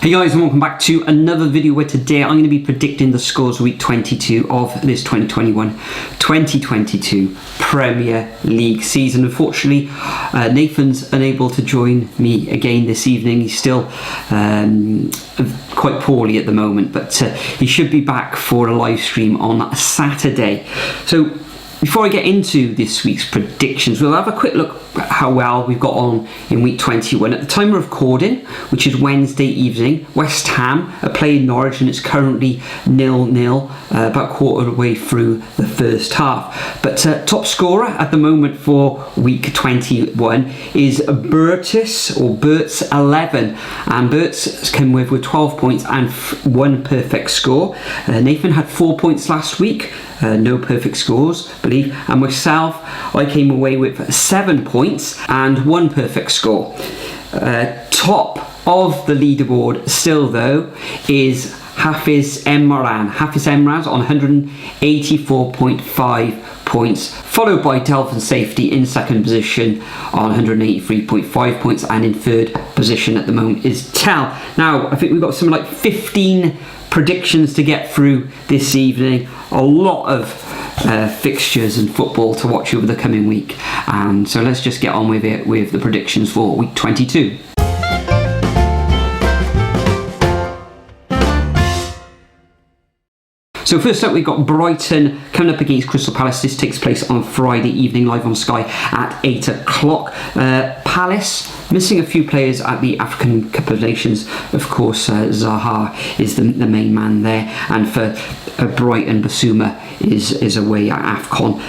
Hey guys, and welcome back to another video where today I'm going to be predicting the scores week 22 of this 2021-2022 Premier League season. Unfortunately, Nathan's unable to join me again this evening. He's still quite poorly at the moment, but he should be back for a live stream on Saturday. So before I get into this week's predictions, we'll have a quick look at how well we've got on in week 21. At the time of recording, which is Wednesday evening, West Ham are playing Norwich and it's currently 0-0, about quarter way through the first half. But top scorer at the moment for week 21 is Bert's 11, and Bert's came with 12 points and one perfect score. Nathan had 4 points last week. No perfect scores, I believe. And myself, I came away with 7 points and one perfect score. Top of the leaderboard still though is Hafiz Emraz on 184.5 points, followed by Delphin Safety in second position on 183.5 points, and in third position at the moment is Tel. Now I think we've got something like 15 predictions to get through this evening. A lot of fixtures and football to watch over the coming week, and so let's just get on with it with the predictions for week 22. So first up, we've got Brighton coming up against Crystal Palace. This takes place on Friday evening, live on Sky at 8 o'clock. Palace missing a few players at the African Cup of Nations. Of course, Zaha is the main man there, and for Brighton, Basuma is away at AFCON.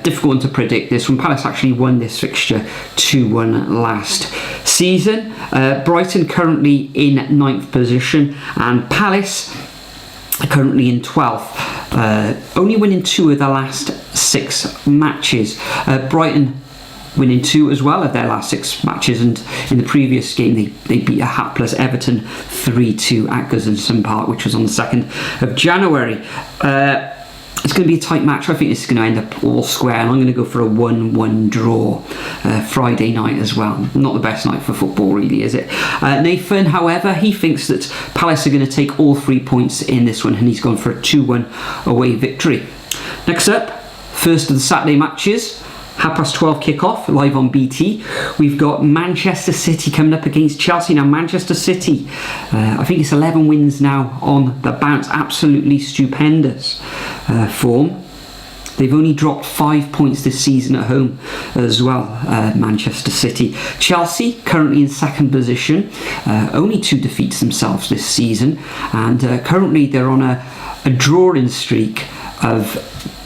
Difficult one to predict this one. Palace actually won this fixture 2-1 last season. Brighton currently in 9th position, and Palace currently in 12th, only winning 2 of the last 6 matches. Brighton winning 2 as well of their last 6 matches, and in the previous game they beat a hapless Everton 3-2 at Goodison Park, which was on the 2nd of January. It's going to be a tight match. I think this is going to end up all square, and I'm going to go for a 1-1 draw Friday night as well. Not the best night for football, really, is it? Nathan, however, he thinks that Palace are going to take all 3 points in this one, and he's gone for a 2-1 away victory. Next up, first of the Saturday matches. 12:30 kickoff live on BT. We've got Manchester City coming up against Chelsea. Now Manchester City, I think it's 11 wins now on the bounce. Absolutely stupendous form. They've only dropped 5 points this season at home as well, Manchester City. Chelsea currently in second position, only 2 defeats themselves this season, and currently they're on a drawing streak of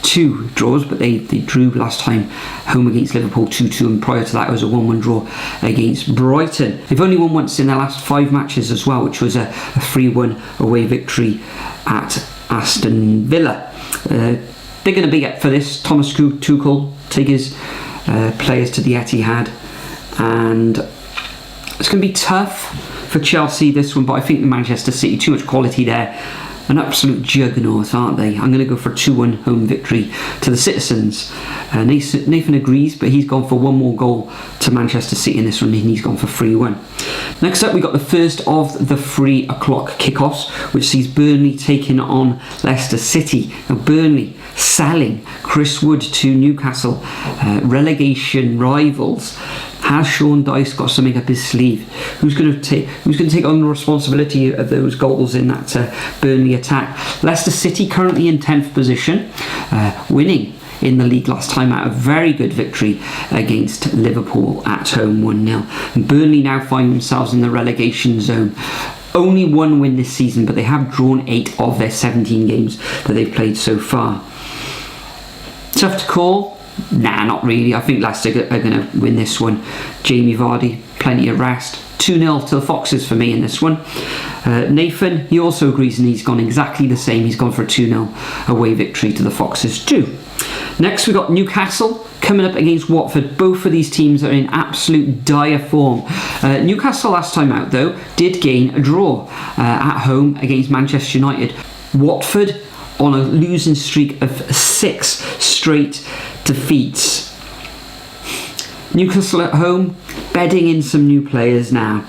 2 draws, but they drew last time home against Liverpool 2-2, and prior to that it was a 1-1 draw against Brighton. They've only won once in their last 5 matches as well, which was a 3-1 away victory at Aston Villa. They're going to be up for this. Thomas Tuchel take his players to the Etihad, and it's going to be tough for Chelsea this one, but I think Manchester City, too much quality there. An absolute juggernaut, aren't they? I'm going to go for a 2-1 home victory to the Citizens. Nathan agrees, but he's gone for 1 more goal to Manchester City in this one, and he's gone for 3-1. Next up, we got the first of the 3 o'clock kickoffs, which sees Burnley taking on Leicester City. Now, Burnley selling Chris Wood to Newcastle, relegation rivals. Has Sean Dyche got something up his sleeve? Who's going to take on the responsibility of those goals in that Burnley attack? Leicester City currently in 10th position, winning in the league last time out. A very good victory against Liverpool at home, 1-0. And Burnley now find themselves in the relegation zone. Only 1 win this season, but they have drawn 8 of their 17 games that they've played so far. Tough to call. Nah, not really. I think Leicester are going to win this one. Jamie Vardy, plenty of rest. 2-0 to the Foxes for me in this one. Nathan, he also agrees, and he's gone exactly the same. He's gone for a 2-0 away victory to the Foxes too. Next, we've got Newcastle coming up against Watford. Both of these teams are in absolute dire form. Newcastle last time out, though, did gain a draw at home against Manchester United. Watford on a losing streak of 6 straight defeats. Newcastle at home, bedding in some new players now.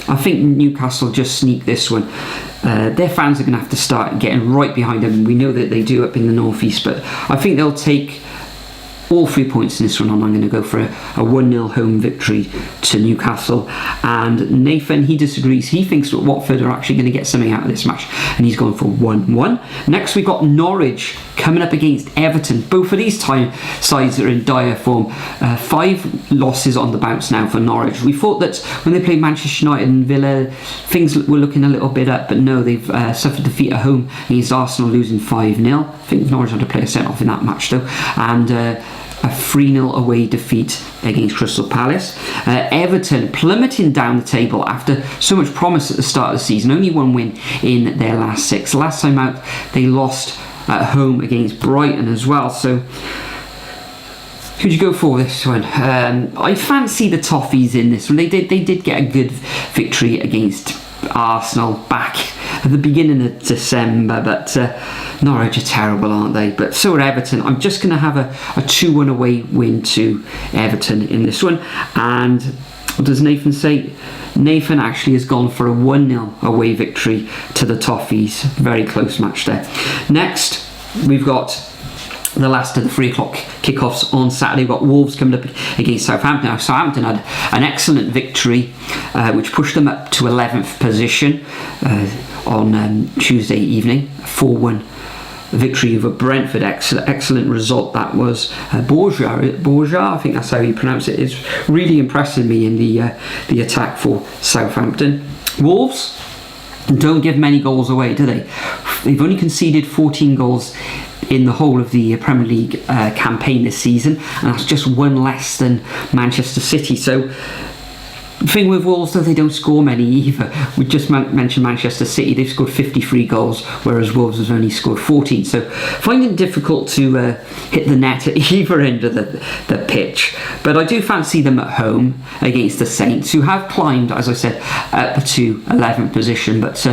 I think Newcastle just sneak this one. Their fans are going to have to start getting right behind them. We know that they do up in the northeast, but I think they'll take all 3 points in this one, and I'm going to go for a 1-0 home victory to Newcastle. And Nathan, he disagrees. He thinks that Watford are actually going to get something out of this match, and he's gone for 1-1. Next, we've got Norwich coming up against Everton. Both of these sides are in dire form. 5 losses on the bounce now for Norwich. We thought that when they played Manchester United and Villa, things were looking a little bit up, but no, they've suffered defeat at home against Arsenal, losing 5-0. I think Norwich had to play a sent-off in that match though, and a 3-0 away defeat against Crystal Palace. Everton plummeting down the table after so much promise at the start of the season. Only 1 win in their last 6. Last time out, they lost at home against Brighton as well. So, who'd you go for this one? I fancy the Toffees in this one. They did get a good victory against Arsenal back at the beginning of December, but Norwich are terrible, aren't they? But so are Everton. I'm just going to have a 2-1 away win to Everton in this one. And what does Nathan say? Nathan actually has gone for a 1-0 away victory to the Toffees. Very close match there. Next, we've got the last of the 3 o'clock kickoffs on Saturday. We've got Wolves coming up against Southampton. Now, Southampton had an excellent victory, which pushed them up to 11th position on Tuesday evening. 4-1 victory over Brentford. Excellent result that was. Borja, I think that's how you pronounce it, is really impressing me in the attack for Southampton. Wolves don't give many goals away, do they? They've only conceded 14 goals in the whole of the Premier League campaign this season, and that's just 1 less than Manchester City. So the thing with Wolves, though, they don't score many either. We just mentioned Manchester City. They've scored 53 goals, whereas Wolves have only scored 14. So finding it difficult to hit the net at either end of the pitch. But I do fancy them at home against the Saints, who have climbed, as I said, up to 11th position. But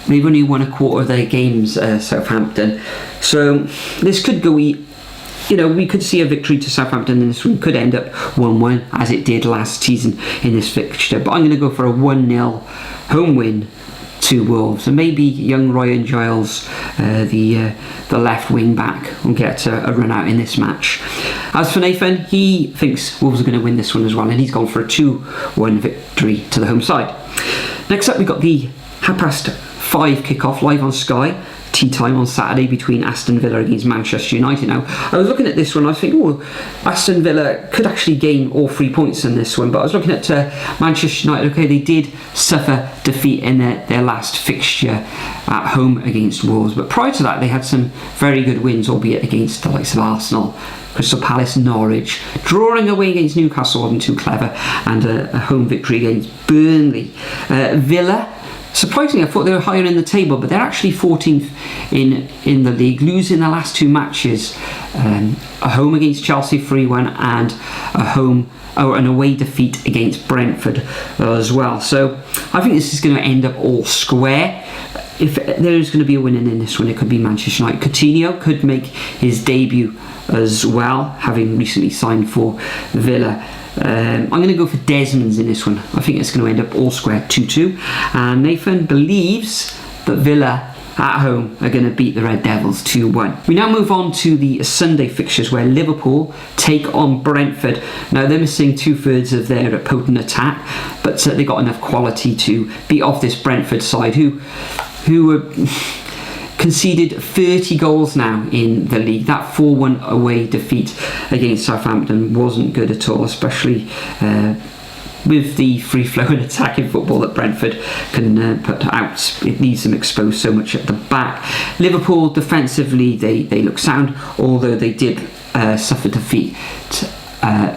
they've only won a quarter of their games, Southampton. So this could go, we could see a victory to Southampton, and this one could end up 1-1, as it did last season in this fixture. But I'm going to go for a 1-0 home win to Wolves, and maybe young Ryan Giles, the left wing back, will get a run out in this match. As for Nathan, he thinks Wolves are going to win this one as well, and he's gone for a 2-1 victory to the home side. Next up, we've got the 5:30 kickoff live on Sky. Tea time on Saturday between Aston Villa against Manchester United. Now, I was looking at this one, I think, Aston Villa could actually gain all 3 points in this one, but I was looking at Manchester United. Okay, they did suffer defeat in their last fixture at home against Wolves, but prior to that they had some very good wins, albeit against the likes of Arsenal, Crystal Palace, Norwich. Drawing away against Newcastle wasn't too clever, and a home victory against Burnley. Villa, surprisingly, I thought they were higher in the table, but they're actually 14th in the league, losing the last 2 matches. A home against Chelsea 3-1, and an away defeat against Brentford as well. So I think this is going to end up all square. If there is going to be a winner in this one, it could be Manchester United. Coutinho could make his debut as well, having recently signed for Villa. I'm going to go for Desmond's in this one. I think it's going to end up all square 2-2. And Nathan believes that Villa at home are going to beat the Red Devils 2-1. We now move on to the Sunday fixtures, where Liverpool take on Brentford. Now, they're missing 2/3 of their potent attack, but they've got enough quality to beat off this Brentford side, who conceded 30 goals now in the league. That 4-1 away defeat against Southampton wasn't good at all, especially with the free-flowing attacking football that Brentford can put out. It leaves them exposed so much at the back. Liverpool, defensively, they look sound, although they did suffer defeat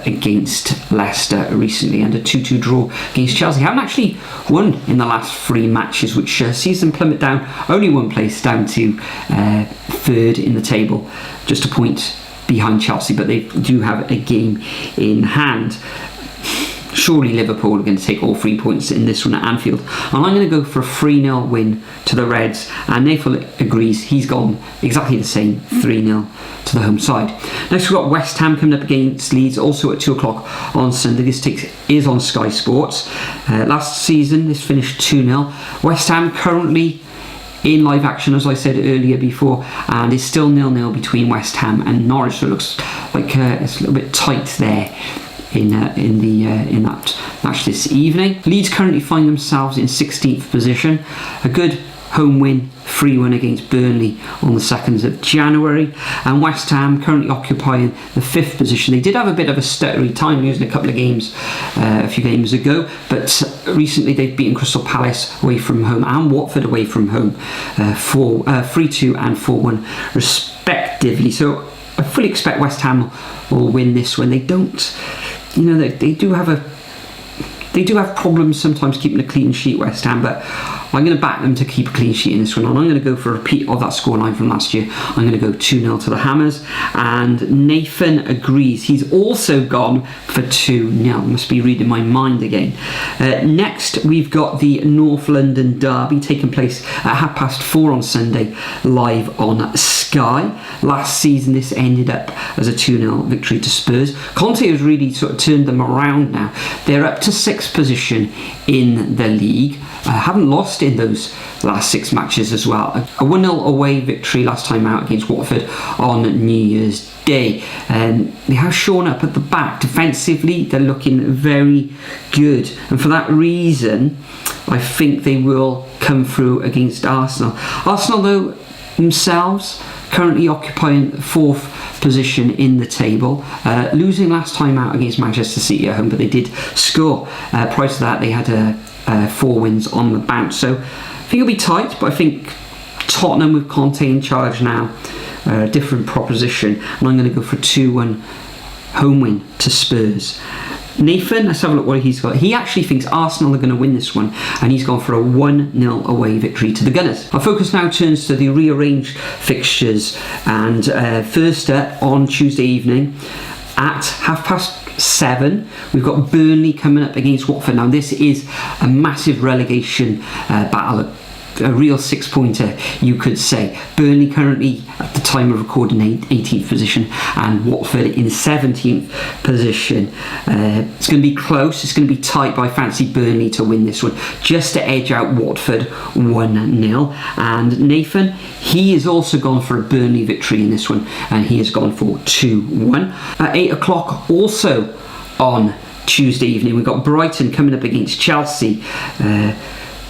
against Leicester recently, and a 2-2 draw against Chelsea. Haven't actually won in the last 3 matches, which sees them plummet down only 1 place, down to 3rd in the table, just a point behind Chelsea, but they do have a game in hand. Surely Liverpool are going to take all 3 points in this one at Anfield, and I'm going to go for a 3-0 win to the Reds, and Nathan agrees. He's gone exactly the same, 3-0 to the home side. Next we've got West Ham coming up against Leeds, also at 2 o'clock on Sunday. This is on Sky Sports. Last season this finished 2-0. West Ham currently in live action, as I said earlier before, and it's still 0-0 between West Ham and Norwich, so it looks like it's a little bit tight there in that match this evening. Leeds currently find themselves in 16th position. A good home win, 3-1 against Burnley on the 2nd of January, and West Ham currently occupying the 5th position. They did have a bit of a stuttery time, losing a couple of games a few games ago, but recently they've beaten Crystal Palace away from home and Watford away from home 3-2 and 4-1 respectively. So I fully expect West Ham will win this one. They don't, they do have problems sometimes keeping a clean sheet, West Ham, but I'm going to back them to keep a clean sheet in this one, and I'm going to go for a repeat of that scoreline from last year. I'm going to go 2-0 to the Hammers, and Nathan agrees. He's also gone for 2-0. Must be reading my mind again. Next, we've got the North London derby taking place at 4:30 on Sunday, live on Sky. Last season, this ended up as a 2-0 victory to Spurs. Conte has really sort of turned them around now. They're up to 6th position in the league. Haven't lost in those last 6 matches as well. A 1-0 away victory last time out against Watford on New Year's Day. They have shown up at the back. Defensively, they're looking very good, and for that reason I think they will come through against Arsenal. Arsenal, though, themselves currently occupying 4th position in the table, losing last time out against Manchester City at home, but they did score. Prior to that, they had 4 wins on the bounce, so I think it'll be tight, but I think Tottenham with Conte in charge now, different proposition, and I'm going to go for 2-1 home win to Spurs. Nathan, let's have a look what he's got. He actually thinks Arsenal are going to win this one, and he's gone for a 1-0 away victory to the Gunners. Our focus now turns to the rearranged fixtures, and first up on Tuesday evening at 7:30, we've got Burnley coming up against Watford. Now this is a massive relegation battle, a real 6-pointer, you could say. Burnley currently at the time of recording 18th position, and Watford in 17th position. It's going to be close, it's going to be tight, but I fancy Burnley to win this one, just to edge out Watford 1-0. And Nathan, he has also gone for a Burnley victory in this one, and he has gone for 2-1. At 8 o'clock also on Tuesday evening, we've got Brighton coming up against Chelsea.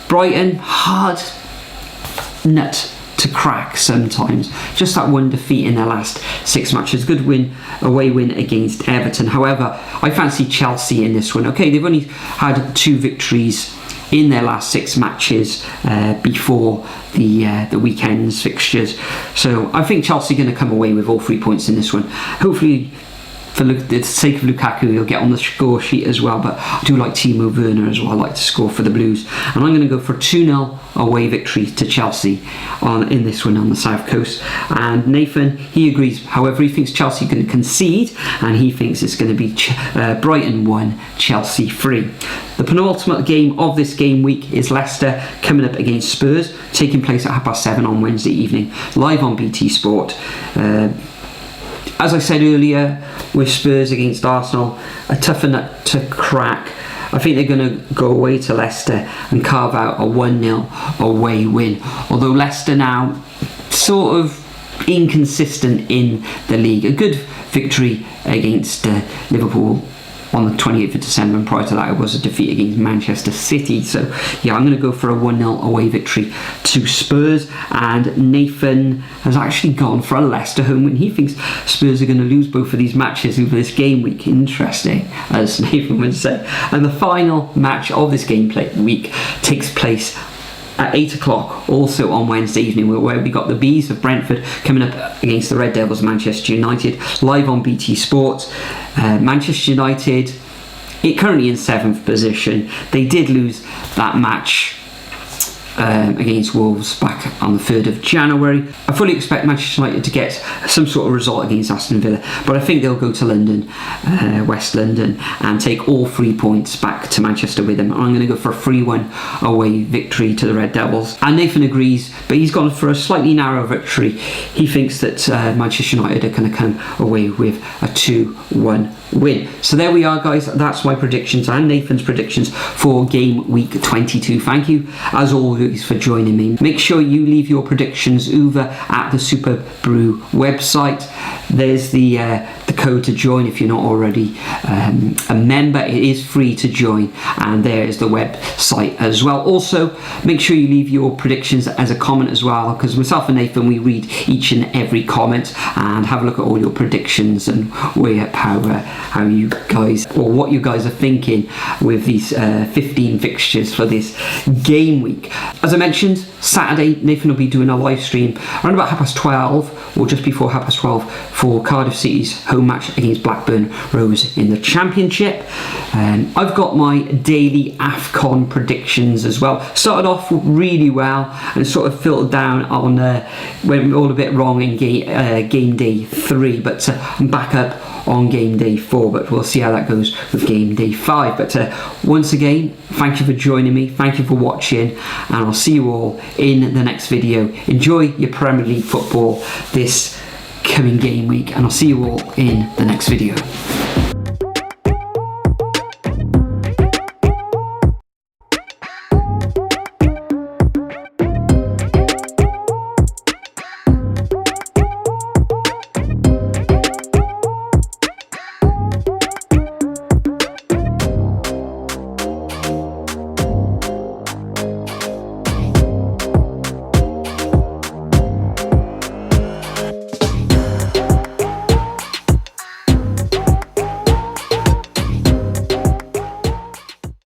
Brighton, hard nut to crack sometimes. Just that one defeat in their last 6 matches. Good away win against Everton. However, I fancy Chelsea in this one. Okay, they've only had 2 victories in their last 6 matches before the weekend's fixtures. So I think Chelsea are going to come away with all 3 points in this one. Hopefully, for the sake of Lukaku, he'll get on the score sheet as well, but I do like Timo Werner as well. I like to score for the Blues, and I'm going to go for a 2-0 away victory to Chelsea in this one on the south coast. And Nathan, he agrees. However, he thinks Chelsea are going to concede, and he thinks it's going to be Brighton 1, Chelsea 3. The penultimate game of this game week is Leicester coming up against Spurs, taking place at 7:30 on Wednesday evening, live on BT Sport. As I said earlier, with Spurs against Arsenal, a tougher nut to crack. I think they're going to go away to Leicester and carve out a 1-0 away win. Although Leicester now sort of inconsistent in the league. A good victory against Liverpool on the 28th of December, and prior to that it was a defeat against Manchester City. So yeah, I'm going to go for a 1-0 away victory to Spurs. And Nathan has actually gone for a Leicester home win. He thinks Spurs are going to lose both of these matches over this game week. Interesting, as Nathan would say. And the final match of this game week takes place at 8 o'clock, also on Wednesday evening, where we got the Bees of Brentford coming up against the Red Devils of Manchester United, live on BT Sports. Manchester United, currently in 7th position. They did lose that match against Wolves back on the 3rd of January. I fully expect Manchester United to get some sort of result against Aston Villa, but I think they'll go to London, West London, and take all 3 points back to Manchester with them. I'm going to go for a 3-1 away victory to the Red Devils. And Nathan agrees, but he's gone for a slightly narrow victory. He thinks that Manchester United are going to come away with a 2-1 win. So there we are, guys. That's my predictions and Nathan's predictions for game week 22. Thank you as always for joining me. Make sure you leave your predictions over at the Super Brew website. There's the code to join if you're not already a member. It is free to join, and there is the website as well. Also, make sure you leave your predictions as a comment as well, because myself and Nathan, we read each and every comment and have a look at all your predictions and weigh up how you guys, or what you guys are thinking with these 15 fixtures for this game week. As I mentioned, Saturday Nathan will be doing a live stream around about 12:30 or just before 12:30 for Cardiff City's home match against Blackburn Rovers in the Championship. I've got my daily AFCON predictions as well. Started off really well and sort of filtered down on went all a bit wrong in game day 3, but I'm back up on game day 4, but we'll see how that goes with game day 5. But once again, thank you for joining me, thank you for watching, and I'll see you all in the next video. Enjoy your Premier League football this coming game week, and I'll see you all in the next video.